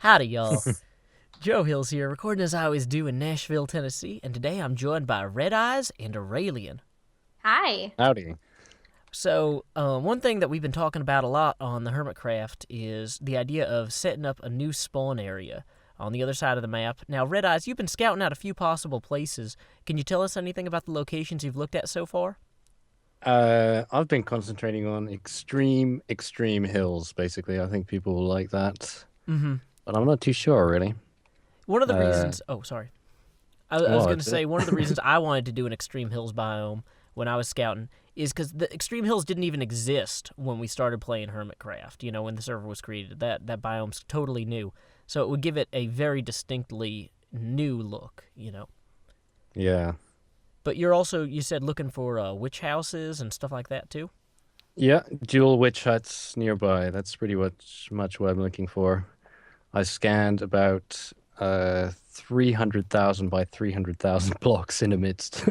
Howdy, y'all. Joe Hills here, recording as I always do in Nashville, Tennessee, and today I'm joined by Red Eyes and Aurelian. Hi. Howdy. So, one thing that we've been talking about a lot on the hermitcraft is the idea of setting up a new spawn area on the other side of the map. Now, Red Eyes, you've been scouting out a few possible places. Can you tell us anything about the locations you've looked at so far? I've been concentrating on extreme hills, basically. I think people will like that. Mm-hmm. But I'm not too sure, really. One of the Uh, reasons... Oh, sorry. I was going to What? say, one of the reasons I wanted to do an extreme hills biome when I was scouting is because the extreme hills didn't even exist when we started playing hermitcraft. You know, when the server was created, that biome's totally new, so it would give it a very distinctly new look. You know, Yeah. but you're also, you said, looking for witch houses and stuff like that too. Yeah, dual witch huts nearby. That's pretty much what I'm looking for. I scanned about 300,000 by 300,000 blocks in the midst.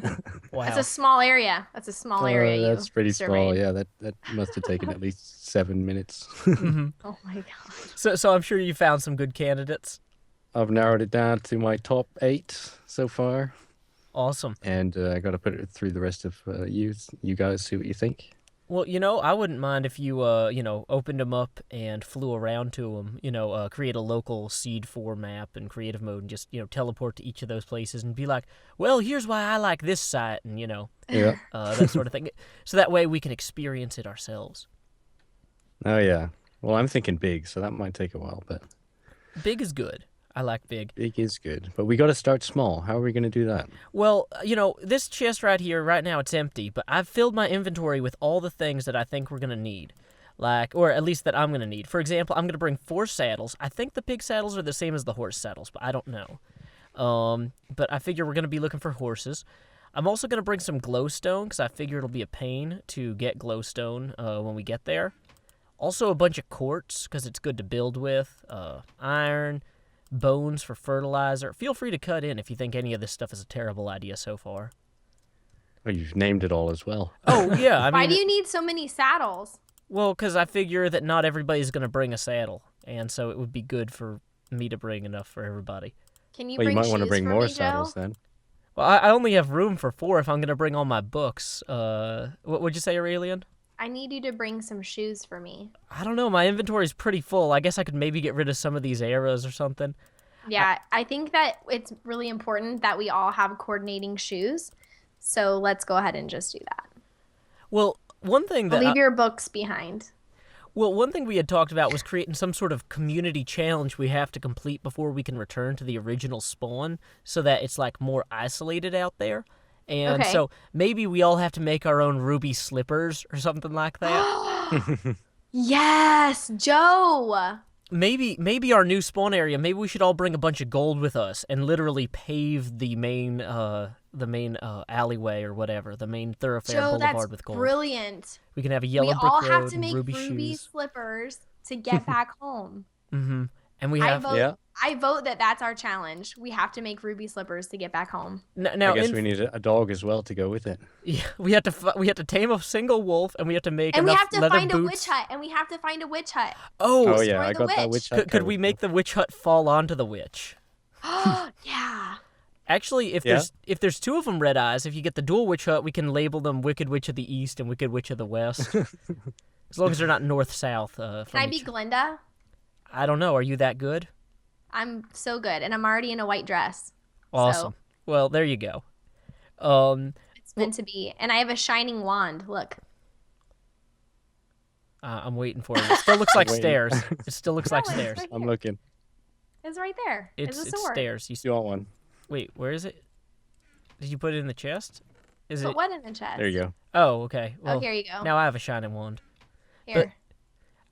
Wow. That's a small area. That's a small area That's pretty small. surveyed. Yeah, that must have taken at least 7 minutes. Mm-hmm. Oh my god. So I'm sure you found some good candidates. I've narrowed it down to my top 8 so far. Awesome. And I got to put it through the rest of you guys, see what you think. Well, you know, I wouldn't mind if you, opened them up and flew around to them, create a local Seed 4 map in creative mode and just, teleport to each of those places and be like, well, here's why I like this site and, Yeah. that sort of thing. So that way we can experience it ourselves. Oh, yeah. Well, I'm thinking big, so that might take a while, but Big is good. I like big. big is good. But we got to start small. How are we going to do that? Well, this chest right here, right now it's empty, but I've filled my inventory with all the things that I think we're going to need. Or at least that I'm going to need. For example, I'm going to bring 4 saddles. I think the pig saddles are the same as the horse saddles, but I don't know. But I figure we're going to be looking for horses. I'm also going to bring some glowstone, because I figure it'll be a pain to get glowstone when we get there. Also a bunch of quartz, because it's good to build with. Iron, bones for fertilizer. Feel free to cut in if you think any of this stuff is a terrible idea so far. Oh, you've named it all as well. Oh, yeah. Why do you need so many saddles? Well, because I figure that not everybody's going to bring a saddle, and so it would be good for me to bring enough for everybody. Can you Well, you bring might want to shoes bring for more me, saddles Joe? then. Well, I only have room for 4 if I'm going to bring all my books. What would you say, Aurelian? I need you to bring some shoes for me. I don't know. My inventory's pretty full. I guess I could maybe get rid of some of these arrows or something. Yeah, I think that it's really important that we all have coordinating shoes. So let's go ahead and just do that. Well, one thing that Leave your books behind. one thing we had talked about was creating some sort of community challenge we have to complete before we can return to the original spawn, so that it's like more isolated out there. And Okay. so maybe we all have to make our own ruby slippers or something like that. Yes, Joe. Maybe our new spawn area. Maybe we should all bring a bunch of gold with us and literally pave the main alleyway or whatever, the main thoroughfare Joe, boulevard that's with gold. brilliant. We can have a We yellow brick all road, have to make ruby ruby shoes. slippers to get back home. Mm-hmm. And we I have vote. Yeah. I vote that that's our challenge. We have to make ruby slippers to get back home. now. I guess we need a dog as well to go with it. Yeah, we have to tame a single wolf, and we have to make And we enough have to leather find a boots. wich hut. And we have to find a witch hut. Oh, Oh, Destroy yeah, I the got that witch. witch hut could we covered. make the witch hut fall onto the witch? Yeah. Actually, if Yeah. there's 2 of them, Red Eyes, if you get the dual witch hut, we can label them Wicked Witch of the East and Wicked Witch of the West. As long as they're not north-south. Can I be Glinda? I don't know. Are you that good? I'm so good. And I'm already in a white dress. Awesome. So Well, there you go. it's meant to be. And I have a shining wand. Look. I'm waiting for it. It still looks like Waiting. stairs. It still looks like No, it's stairs. right I'm here. looking. It's right there. It's a it's sword. stairs. You want one? Wait, where is it? Did you put it in the chest? Is Put it? what in the chest? There you go. Oh, okay. Well, Oh, here you go. now I have a shining wand. Here.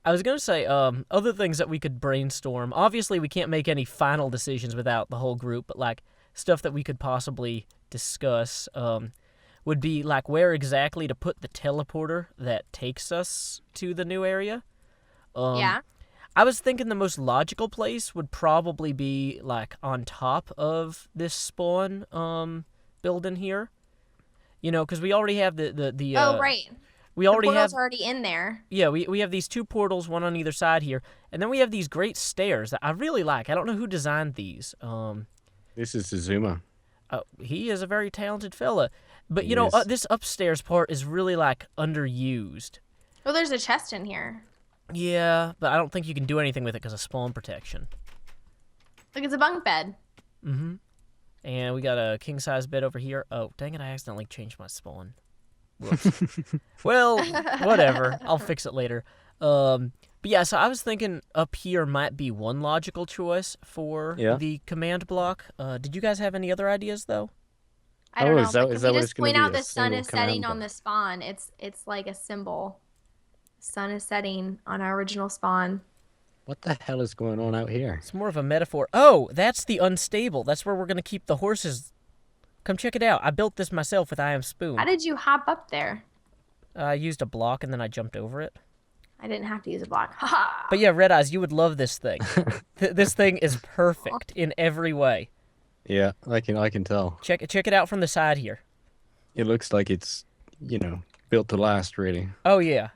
I was gonna say, other things that we could brainstorm. Obviously, we can't make any final decisions without the whole group, but like stuff that we could possibly discuss, would be like where exactly to put the teleporter that takes us to the new area. Yeah. I was thinking the most logical place would probably be like on top of this spawn building here. You know, because we already have the Oh, right. We The already portal's have already in there. Yeah, we have these 2 portals, one on either side here, and then we have these great stairs that I really like. I don't know who designed these. This is Zuma. He is a very talented fella, but He is. this upstairs part is really like underused. Oh, there's a chest in here. Yeah, but I don't think you can do anything with it because of spawn protection. Look, it's a bunk bed. Mm-hmm. And we got a king size bed over here. Oh, dang it! I accidentally changed my spawn. Whoops. Well, whatever. I'll fix it later. But yeah, so I was thinking up here might be one logical choice for the command block. Did you guys have any other ideas though? I don't know. is that But what can we it's just gonna point be, out a the sun single is setting command on the spawn? It's like a symbol. Sun is setting on our original spawn. What the hell is going on out here? It's more of a metaphor. Oh, that's the unstable. That's where we're gonna keep the horses. Come check it out. I built this myself with I Am Spoon. How did you hop up there? I used a block and then I jumped over it. I didn't have to use a block. Ha! But yeah, Red Eyes, you would love this thing. This thing is perfect in every way. Yeah, I can tell. Check it out from the side here. It looks like it's, built to last, really. Oh yeah,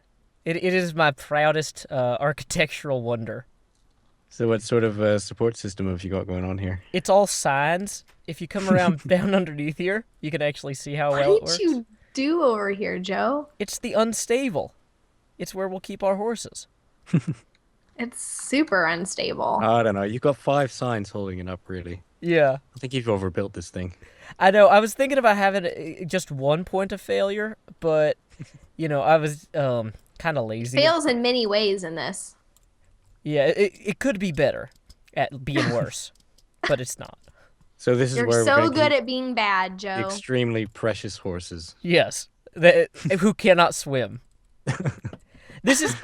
it is my proudest architectural wonder. So what sort of support system have you got going on here? It's all signs. If you come around down underneath here, you can actually see how well it What works. did you do over here, Joe? It's the unstable. It's where we'll keep our horses. It's super unstable. I don't know. You've got 5 signs holding it up, really. Yeah. I think you've overbuilt this thing. I know. I was thinking about having just one point of failure, but I was kind of lazy. Fails in many ways in this. Yeah, it could be better at being worse, but it's not. So this is You're where we're so gonna good keep at being bad, Joe. extremely precious horses. Yes, who cannot swim. This is,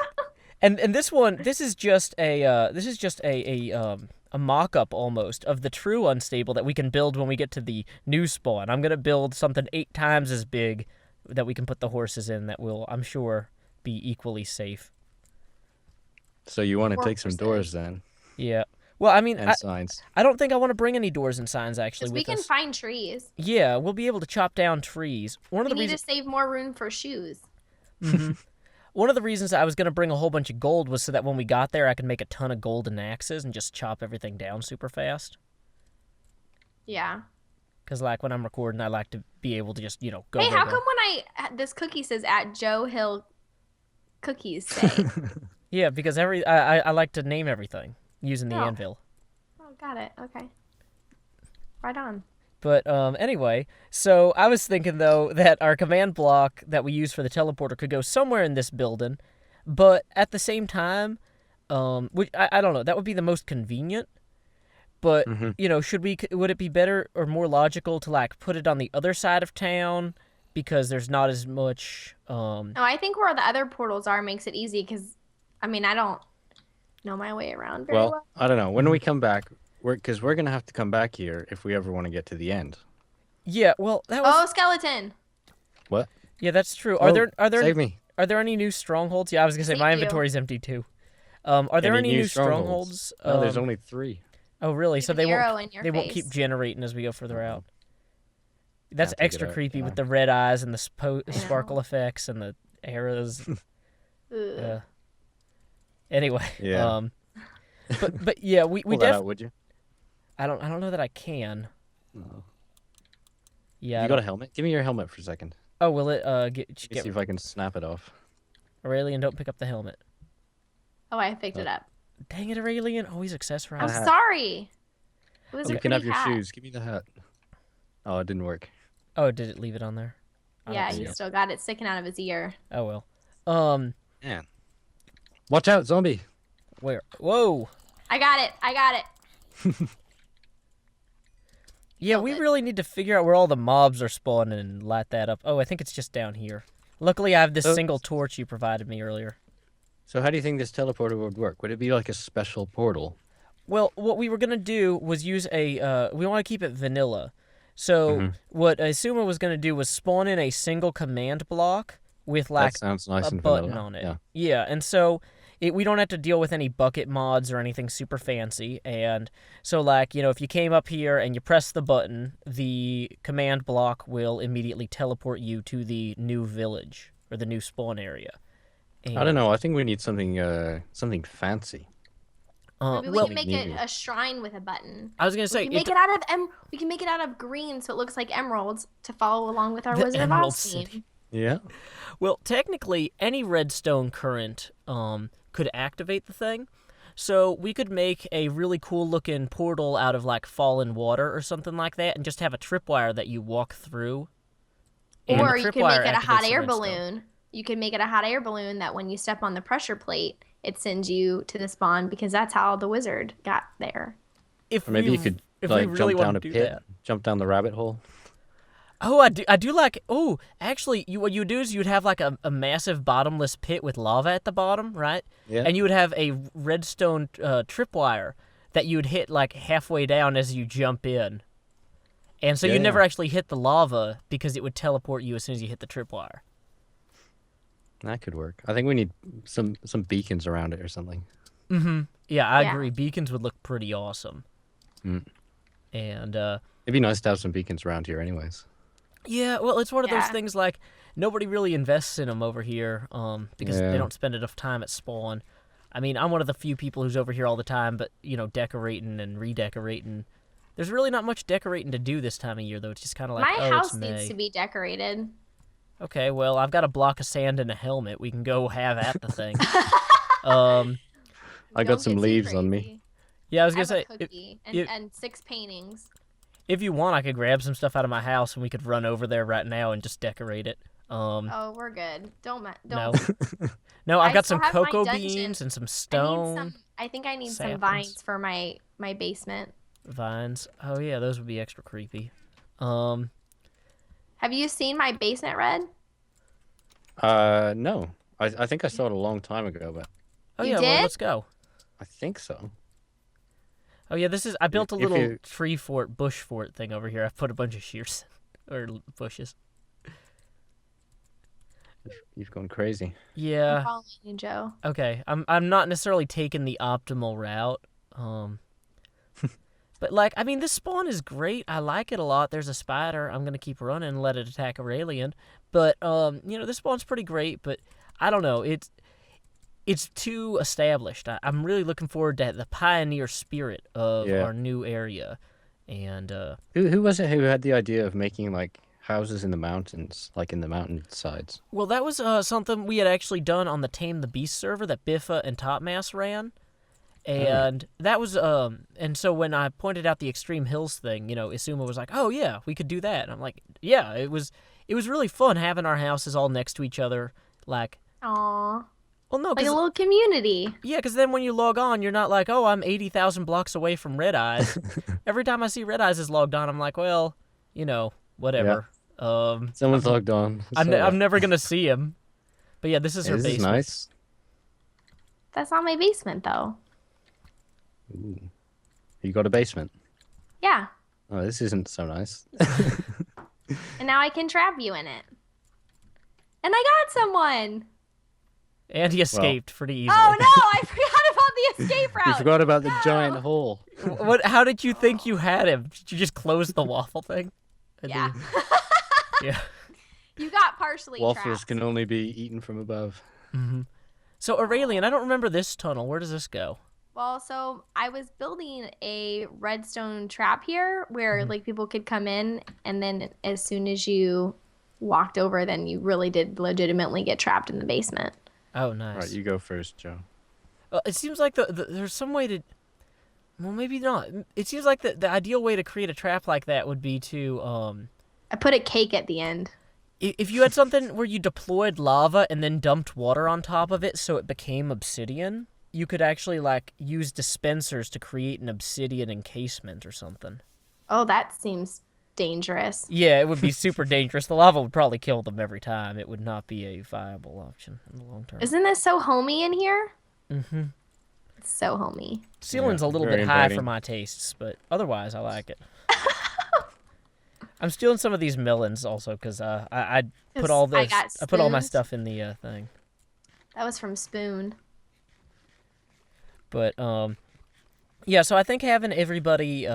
and this one, this is just a mock-up almost of the true unstable that we can build when we get to the new spawn. I'm gonna build something 8 times as big that we can put the horses in that will, I'm sure, be equally safe. So you want to take some 4%. doors then, Yeah. Well, I mean, and signs. I don't think I want to bring any doors and signs actually Because with we can us. find trees. Yeah, we'll be able to chop down trees. We need to save more room for shoes. One of the reasons I was going to bring a whole bunch of gold was so that when we got there, I could make a ton of golden axes and just chop everything down super fast. Yeah. Because, like, when I'm recording, I like to be able to just, go, Hey, go, how go. come when this cookie says at Joe Hill Cookies say? Yeah, because I like to name everything using the Oh. anvil. Oh, got it. Okay. Right on. But anyway, so I was thinking, though, that our command block that we use for the teleporter could go somewhere in this building, but at the same time, which I don't know, that would be the most convenient. But, would it be better or more logical to, like, put it on the other side of town because there's not as much... No, I think where the other portals are makes it easy because, I don't know my way around very well. I don't know. When we come back, because we're going to have to come back here if we ever want to get to the end. Yeah, well, that was... Oh, skeleton. What? Yeah, that's true. Save me. Are there any new strongholds? Yeah, I was going to say, Save my you. inventory's empty, too. Are there any new strongholds? No, there's only 3. Oh, really? So Keep an they arrow won't in your they won't face. keep generating as we go further out. That's I'll take it extra out, creepy yeah. with the red eyes and the know. sparkle effects and the arrows. Ugh. Anyway, Yeah. but yeah, we Pull that out, would you? I don't know that I can. No. Yeah. You got a helmet? Give me your helmet for a second. Oh, will it Let me get see if I can snap it off. Aurelian? Don't pick up the helmet. Oh, I picked it up. Dang it, Aurelian! Always I'm accessorize. hat. sorry. It was You a can have pretty your hat. shoes. Give me the hat. Oh, it didn't work. Oh, did it leave it on there? I Yeah, don't see he it. still got it sticking out of his ear. Oh well. Man. Watch out, zombie. Where? Whoa. I got it. Yeah, Killed we it. really need to figure out where all the mobs are spawning and light that up. Oh, I think it's just down here. Luckily, I have this Oh. single torch you provided me earlier. So how do you think this teleporter would work? Would it be like a special portal? Well, what we were going to do was use we want to keep it vanilla. So what Asuma was going to do was spawn in a single command block with, like, That sounds nice a and button vanilla. on it. Yeah. Yeah, and so we don't have to deal with any bucket mods or anything super fancy. And so, like, if you came up here and you press the button, the command block will immediately teleport you to the new village. or the new spawn area. And, I don't know. I think we need something fancy. Maybe we well, can make Something it new. a shrine with a button. I was gonna say We can make it out of we can make it out of green so it looks like emeralds to follow along with our the Wizard of Emerald Oz City. theme. Yeah. Well, technically, any redstone current could activate the thing. So we could make a really cool looking portal out of like fallen water or something like that, and just have a tripwire that you walk through. And Or the you can make tripwire it a activates hot the air redstone. balloon. You can make it a hot air balloon that when you step on the pressure plate, it sends you to the spawn because that's how the wizard got there. If Or maybe we, you could if we like really jump down want a to do pit, that. jump down the rabbit hole. Oh, I do like. Oh, actually, what you would do is you'd have like a massive bottomless pit with lava at the bottom, right? Yeah. And you would have a redstone tripwire that you would hit like halfway down as you jump in. And so Yeah, you'd never yeah. actually hit the lava because it would teleport you as soon as you hit the tripwire. That could work. I think we need some beacons around it or something. Yeah, I Yeah. agree. Beacons would look pretty awesome. Mm. And It'd be nice to have some beacons around here, anyways. yeah, well, it's one of those Yeah. things like nobody really invests in them over here because they Yeah. don't spend enough time at spawn. I mean, I'm one of the few people who's over here all the time, but, decorating and redecorating. There's really not much decorating to do this time of year, though. It's just kind of like, My oh, house it's May. needs to be decorated. Okay, well, I've got a block of sand and a helmet. We can go have at the thing. um, I Don't got some get too leaves on me. crazy. yeah, I was I gonna have say, a cookie if- and 6 paintings. if you want, I could grab some stuff out of my house and we could run over there right now and just decorate it. Oh, we're good. Don't. No, no, I've I got still some have my cocoa dungeon. beans and some I need stone some. I think I need some saplings. vines for my basement. vines. Oh yeah, those would be extra creepy. Have you seen my basement, Red? No. I think I saw it a long time ago, but Oh You yeah, well did? let's go. I think so. Oh yeah, I built a If little you- tree fort, bush fort thing over here. I've put a bunch of shears or bushes. You've gone crazy. I'm Yeah. following you, Joe. Okay. I'm not necessarily taking the optimal route. But like, I mean, this spawn is great. I like it a lot. There's a spider. I'm gonna keep running and let it attack a alien. But this spawn's pretty great. But I don't know. It's too established. I'm really looking forward to the pioneer spirit of Yeah. our new area. And Who was it who had the idea of making like houses in the mountains, like in the mountain sides? well, that was something we had actually done on the Tame the Beast server that Biffa and Topmass ran. And that was and so when I pointed out the Extreme Hills thing, Isuma was like, "Oh yeah, we could do that." And I'm like, "Yeah, it was really fun having our houses all next to each other, like Aw, well, no, like a cuz little community. yeah, cuz then when you log on, you're not like, "Oh, I'm 80,000 blocks away from Red Eyes." Every time I see Red Eyes is logged on, I'm like, "Well, whatever." Someone's logged on. I'm never going to see him. But yeah, this is her This is basement. nice. That's not my basement, though. Ooh. You got a basement. Yeah, Oh, this isn't so nice. and now I can trap you in it. And I got someone. And he escaped pretty easily. Oh no, I forgot about the escape route. You forgot about the No. giant hole. What? How did you think you had him? Did you just close the waffle thing? And Yeah. then- yeah. You got partially Waffles trapped. can only be eaten from above. So Aurelian, I don't remember this tunnel. Where does this go? Well, so I was building a redstone trap here where like people could come in, and then as soon as you walked over, then you really did legitimately get trapped in the basement. Oh, nice. All right, you go first, Joe. It seems like there's some way to. Well, maybe not. It seems like the ideal way to create a trap like that would be to I put a cake at the end. if you had something where you deployed lava and then dumped water on top of it so it became obsidian, you could actually like use dispensers to create an obsidian encasement or something. Oh, that seems dangerous. Yeah, it would be super dangerous. The lava would probably kill them every time. It would not be a viable option in the long term. Isn't this so homey in here? Mm-hmm. It's so homey. Ceiling's Yeah, a little very bit high for inviting. my tastes, but otherwise I like it. I'm stealing some of these melons also because I put 'Cause all I this got I put all my spoons. stuff in the thing. That was from Spoon. But yeah, so I think having everybody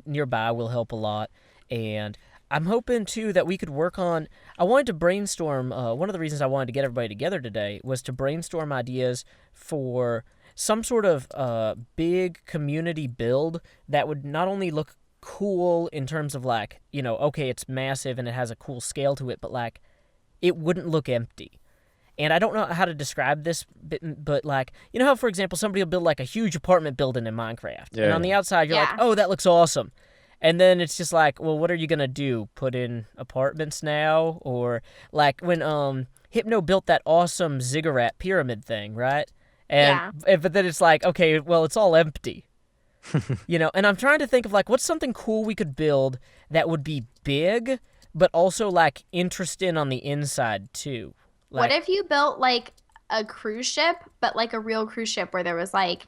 nearby will help a lot, and I'm hoping too that we could work on. I wanted to brainstorm. One of the reasons I wanted to get everybody together today was to brainstorm ideas for some sort of big community build that would not only look cool in terms of like, okay, it's massive and it has a cool scale to it, but like it wouldn't look empty. And I don't know how to describe this, but like, how, for example, somebody will build like a huge apartment building in Minecraft. Yeah, and on the outside, you're like, Yeah. oh, that looks awesome. And then it's just like, well, what are you going to do? Put in apartments now? Or like when Hypno built that awesome ziggurat pyramid thing, right? But then it's like, okay, well, it's all empty. And I'm trying to think of like, what's something cool we could build that would be big, but also like interesting on the inside too. What if you built like a cruise ship, but like a real cruise ship where there was like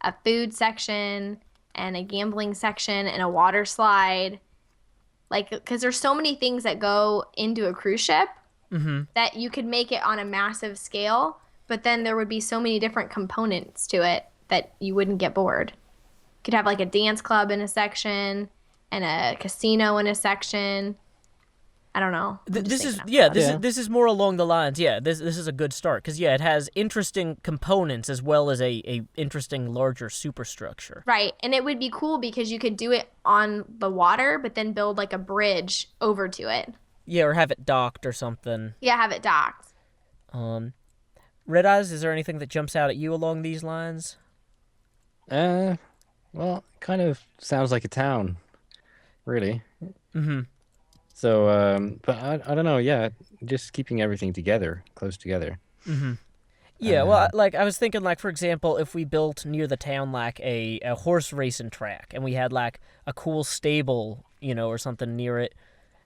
a food section and a gambling section and a water slide? Like, because there's so many things that go into a cruise ship that you could make it on a massive scale, but then there would be so many different components to it that you wouldn't get bored. You could have like a dance club in a section and a casino in a section. I don't know. This is more along the lines. Yeah, this is a good start because it has interesting components as well as a interesting larger superstructure. Right, and it would be cool because you could do it on the water, but then build like a bridge over to it. Yeah, or have it docked or something. Yeah, have it docked. Red Eyes, is there anything that jumps out at you along these lines? Well, it kind of sounds like a town, really. Mm-hmm. So, but I don't know. Yeah, just keeping everything together, close together. Mm-hmm. Yeah, well, like I was thinking, like for example, if we built near the town like a horse racing track, and we had like a cool stable, or something near it,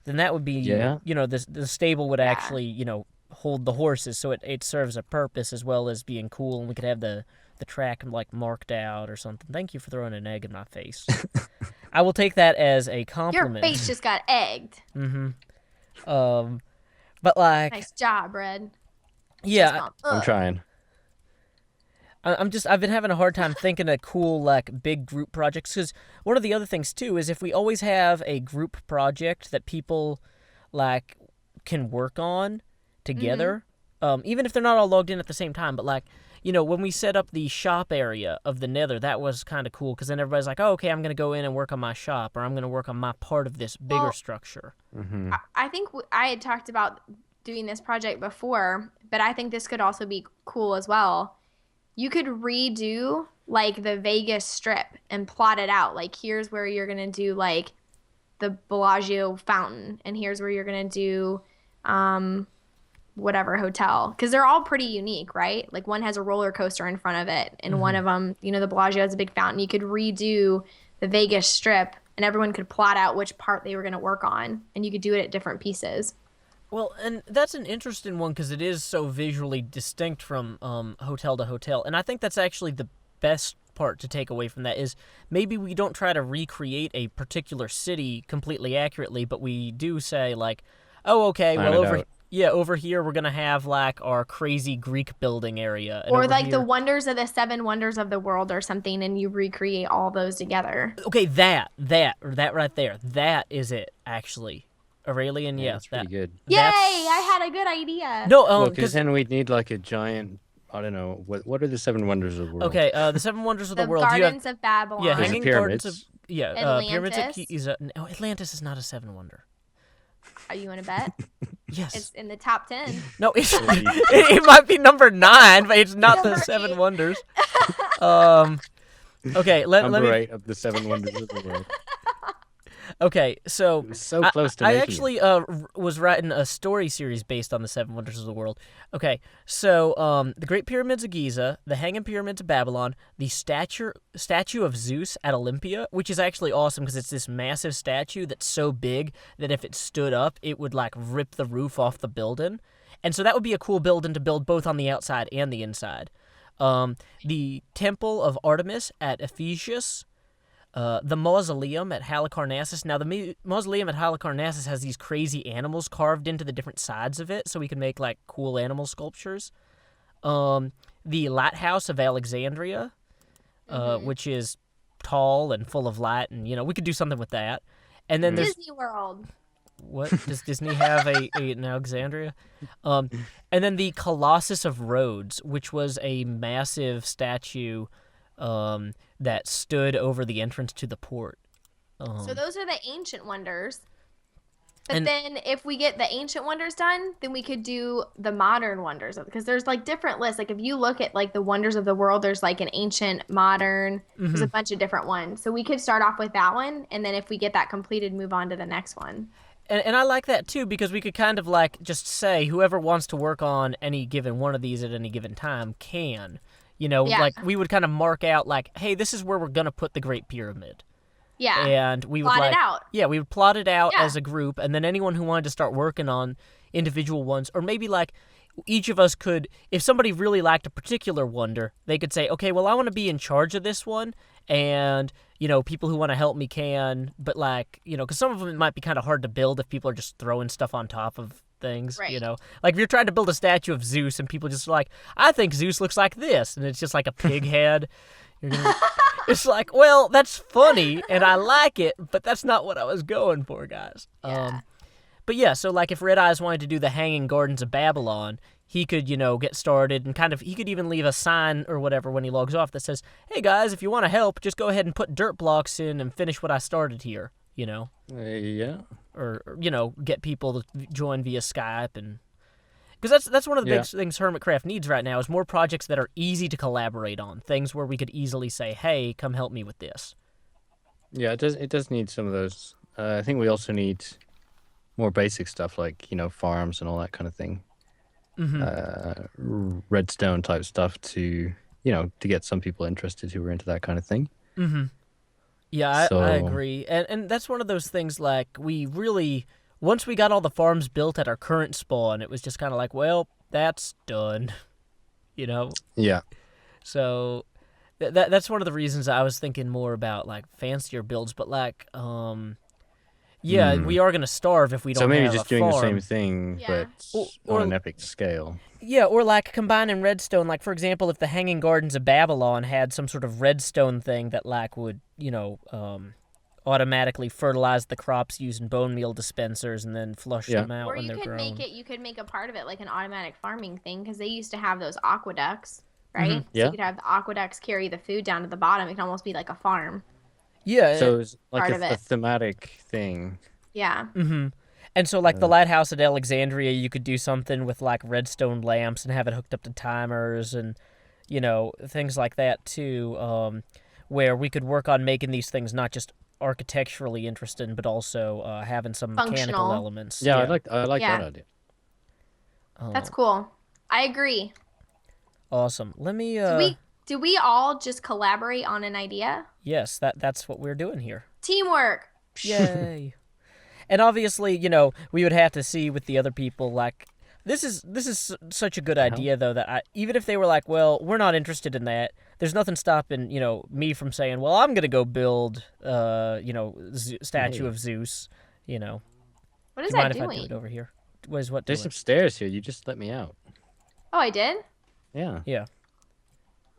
then that would be, the stable would actually, hold the horses, so it serves a purpose as well as being cool, and we could have the track like marked out or something. Thank you for throwing an egg in my face. I will take that as a compliment. Your face just got egged. Mm-hmm. But like, nice job, Red. Yeah, I'm trying. I've been having a hard time thinking of cool like big group projects because one of the other things too is if we always have a group project that people like can work on together, even if they're not all logged in at the same time, but like. When we set up the shop area of the Nether, that was kind of cool because then everybody's like, oh, okay, I'm going to go in and work on my shop or I'm going to work on my part of this bigger structure. Mm-hmm. I think I had talked about doing this project before, but I think this could also be cool as well. You could redo like the Vegas Strip and plot it out. Like here's where you're going to do like the Bellagio fountain and here's where you're going to do whatever hotel, because they're all pretty unique, right? Like one has a roller coaster in front of it and one of them, the Bellagio has a big fountain. You could redo the Vegas Strip and everyone could plot out which part they were going to work on and you could do it at different pieces. Well, and that's an interesting one because it is so visually distinct from hotel to hotel, and I think that's actually the best part to take away from that is maybe we don't try to recreate a particular city completely accurately, but we do say like, oh, okay, over here we're gonna have like our crazy Greek building area, and or like the wonders of the 7 wonders of the world or something, and you recreate all those together. Okay, that right there, that is it actually. Aurelian, That's pretty good. Yay! I had a good idea. No, because then we'd need like a giant. I don't know what are the 7 wonders of the world? Okay, the 7 wonders of the world. Gardens of Babylon. Yeah, hanging pyramids. gardens of pyramids at Giza. No, Atlantis is not a 7 wonder. Are you in a bet? Yes. It's in the top 10. No, it might be number 9, but it's not the 7 8. wonders. Okay, let me. Number 8 of the 7 wonders of the world. Okay, so close to I making actually was writing a story series based on the 7 wonders of the world. Okay, so the Great Pyramids of Giza, the Hanging Pyramids of Babylon, the statue of Zeus at Olympia, which is actually awesome because it's this massive statue that's so big that if it stood up, it would like rip the roof off the building. And so that would be a cool building to build both on the outside and the inside. The Temple of Artemis at Ephesus. The mausoleum at Halicarnassus. Now, the mausoleum at Halicarnassus has these crazy animals carved into the different sides of it, so we can make, like, cool animal sculptures. The lighthouse of Alexandria, which is tall and full of light, and, we could do something with that. And then there's Disney World. what does Disney have an Alexandria? And then the Colossus of Rhodes, which was a massive statue that stood over the entrance to the port. So those are the ancient wonders. But And- then if we get the ancient wonders done, then we could do the modern wonders, because there's like different lists. Like if you look at like the wonders of the world, there's like an ancient, modern, there's a bunch of different ones. So we could start off with that one, and then if we get that completed, move on to the next one. And I like that too, because we could kind of like just say whoever wants to work on any given one of these at any given time can. Yeah. Like we would kind of mark out like, hey, this is where we're gonna put the Great Pyramid. Yeah. And we would Plot it out. Yeah, we would plot it out Yeah. as a group, and then anyone who wanted to start working on individual ones, or maybe like each of us could, if somebody really liked a particular wonder, they could say, okay, well, I want to be in charge of this one, and people who want to help me can, but like, because some of them it might be kind of hard to build if people are just throwing stuff on top of things, Right. Like if you're trying to build a statue of Zeus and people just like, I think Zeus looks like this, and it's just like a pig head. It's like, well, that's funny and I like it, but that's not what I was going for, guys. Yeah. But yeah, so like if Red Eyes wanted to do the Hanging Gardens of Babylon, he could, get started and he could even leave a sign or whatever when he logs off that says, hey guys, if you want to help, just go ahead and put dirt blocks in and finish what I started here, Yeah. or get people to join via Skype. And because that's one of the big things Hermitcraft needs right now is more projects that are easy to collaborate on, things where we could easily say, hey, come help me with this. Yeah, it does need some of those. I think we also need more basic stuff like, farms and all that kind of thing. Redstone type stuff to get some people interested who are into that kind of thing. Yeah, So- I agree. And that's one of those things, like, we really, once we got all the farms built at our current spawn, it was just kind of like, well, that's done, Yeah. So that's one of the reasons I was thinking more about, like, fancier builds, but, like, we are going to starve if we don't So maybe have just a doing the farm. same thing, Yeah. but Or- on an epic scale. Yeah, or like combining redstone. Like, for example, if the Hanging Gardens of Babylon had some sort of redstone thing that, like, would, automatically fertilize the crops using bone meal dispensers and then flush Yeah. them out Or when you they're could grown. you could make a part of it like an automatic farming thing, because they used to have those aqueducts, right? So Yeah. you could have the aqueducts carry the food down to the bottom. It can almost be like a farm. Yeah. So it's like part a, of a it. thematic thing. Yeah. And so, like, the Lighthouse at Alexandria, you could do something with, like, redstone lamps and have it hooked up to timers and, things like that, too, where we could work on making these things not just architecturally interesting, but also having some mechanical Functional. elements. Yeah, I like Yeah. that idea. That's cool. I agree. Awesome. Let me, Do we all just collaborate on an idea? yes, that's what we're doing here. Teamwork. Yay. And obviously, we would have to see with the other people, like, this is such a good idea, though, that even if they were like, well, we're not interested in that, there's nothing stopping, me from saying, well, I'm going to go build, statue of Zeus, What is Do you that mind if I do doing? it over here? What is what There's doing? some stairs here. You just let me out. Oh, I did? Yeah. Yeah.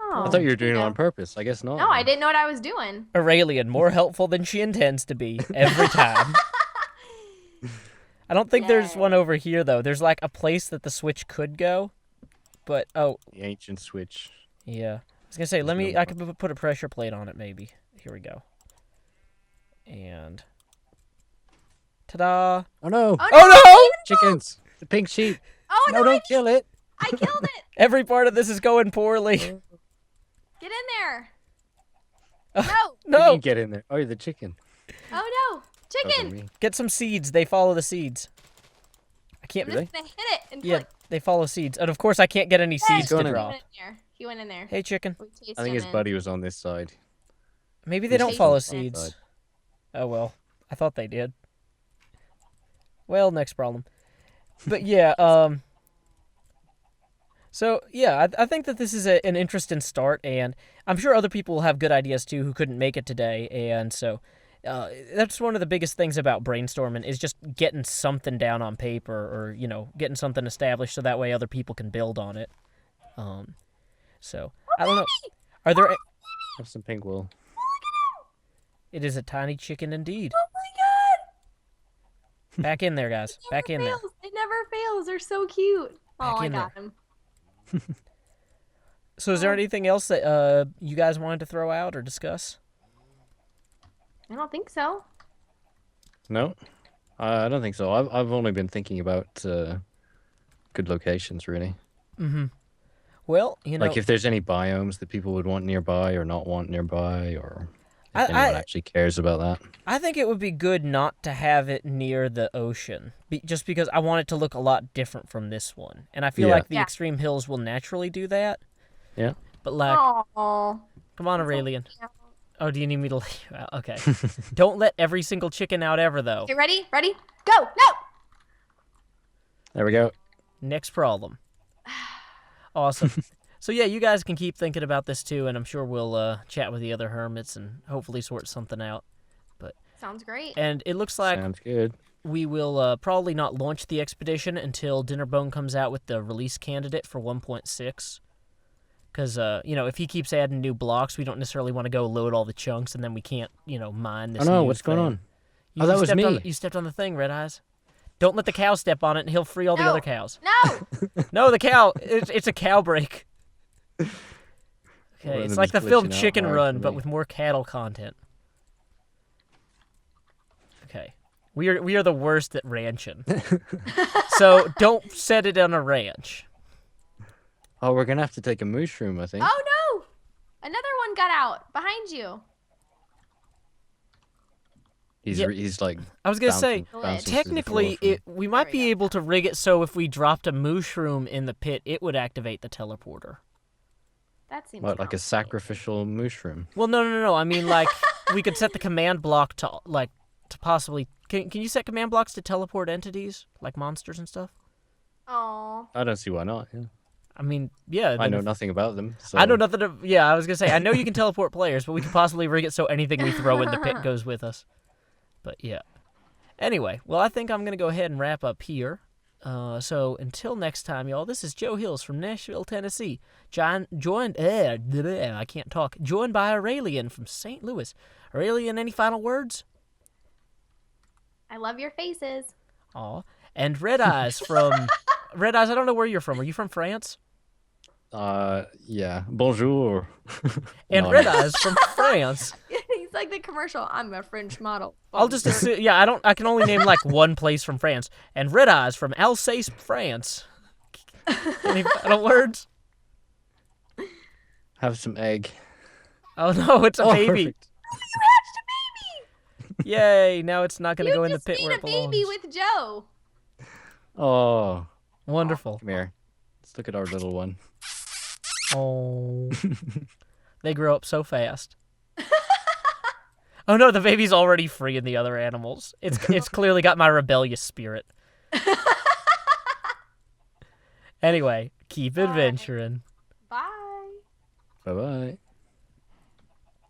Oh. I thought you were doing it on purpose. I guess not. No, I didn't know what I was doing. Aurelian, more helpful than she intends to be, every time. I don't think there's Yay. one over here, though. There's, like, a place that the switch could go, but, oh, The ancient switch. yeah. I was gonna say, I could put a pressure plate on it, maybe. Here we go. And... ta-da! Oh no! Oh, no! Chickens! The pink sheep! Oh, No, no, don't kill it! I killed it. Every part of this is going poorly. Get in there. Uh, No. You No! can get in there. Oh, you're the chicken. Oh, no. Other Chicken. me. Get some seeds. They follow the seeds. I can't... I'm just going to hit it and Yeah, click. they follow seeds. And of course, I can't get any seeds going to in. drop. He went in there. Hey, chicken. We chased I think him his in. buddy was on this side. Maybe they He's don't just follow on the seeds. side. Oh, well. I thought they did. Well, next problem. But yeah, so, yeah, I think that this is an interesting start, and I'm sure other people will have good ideas, too, who couldn't make it today, and so that's one of the biggest things about brainstorming is just getting something down on paper or, getting something established so that way other people can build on it. So, I don't know. Are there... Have some pink wool. It is a tiny chicken indeed. Oh, Back in there, guys. Back in there. It never fails. They're so cute. Back Oh, I in got there. him. So is there anything else that you guys wanted to throw out or discuss? I don't think so. No, I don't think so. I've only been thinking about good locations, really. Well, you know, Like if there's any biomes that people would want nearby or not want nearby, or if I anyone actually cares about that. I think it would be good not to have it near the ocean, just because I want it to look a lot different from this one. And I feel Yeah. like the extreme hills will naturally do that. Yeah. But like, Oh. come on, Aurelian. Oh, do you need me to leave? Okay. Don't let every single chicken out ever, though. Okay, ready? Ready? Go! No! There we go. Next problem. Awesome. So yeah, you guys can keep thinking about this too, and I'm sure we'll chat with the other hermits and hopefully sort something out. Sounds great. And it looks like Sounds good. we will probably not launch the expedition until Dinnerbone comes out with the release candidate for 1.6. Because, if he keeps adding new blocks, we don't necessarily want to go load all the chunks, and then we can't, mine this Oh no, new what's going thing. on? You that was stepped me. You stepped on the thing, Red Eyes. Don't let the cow step on it, and he'll free all the No. other cows. No! No, the cow. It's a cow break. Okay, One of it's them like is the film glitching out Chicken hard Run, for but me. with more cattle content. Okay, we are the worst at ranching. So don't set it on a ranch. Oh, we're gonna have to take a mushroom, I think. Oh no! Another one got out behind you. He's like. I was gonna say, bouncing through the technically, floor we might we be go. able to rig it so if we dropped a mushroom in the pit, it would activate the teleporter. That seems What, like a complicated. sacrificial mushroom? Well, no. I mean, like, we could set the command block to possibly. Can you set command blocks to teleport entities like monsters and stuff? Aw. I don't see why not. Yeah. I mean, yeah. I then know if- nothing about them. So. I know nothing. Yeah, I was gonna say I know you can teleport players, but we could possibly rig it so anything we throw in the pit goes with us. But yeah. Anyway, well, I think I'm gonna go ahead and wrap up here. So until next time, y'all. This is Joe Hills from Nashville, Tennessee. I can't talk. Joined by Aurelian from St. Louis. Aurelian, any final words? I love your faces. Aw. And Red Eyes from Red Eyes. I don't know where you're from. Are you from France? Yeah. Bonjour. And No, Red no. Eyes from France. He's like the commercial. I'm a French model. I'll just assume. Yeah, I can only name like one place from France. And Red Eyes from Alsace, France. Any final words? Have some egg. Oh no, it's a Oh, baby. perfect. You hatched a baby. Yay! Now it's not gonna You go in the just pit made where a it belongs. baby with Joe. Oh, Wonderful. come here. Let's look at our little one. Oh, they grow up so fast. Oh no, the baby's already freeing the other animals. It's clearly got my rebellious spirit. Anyway, keep adventuring. Bye. Bye bye.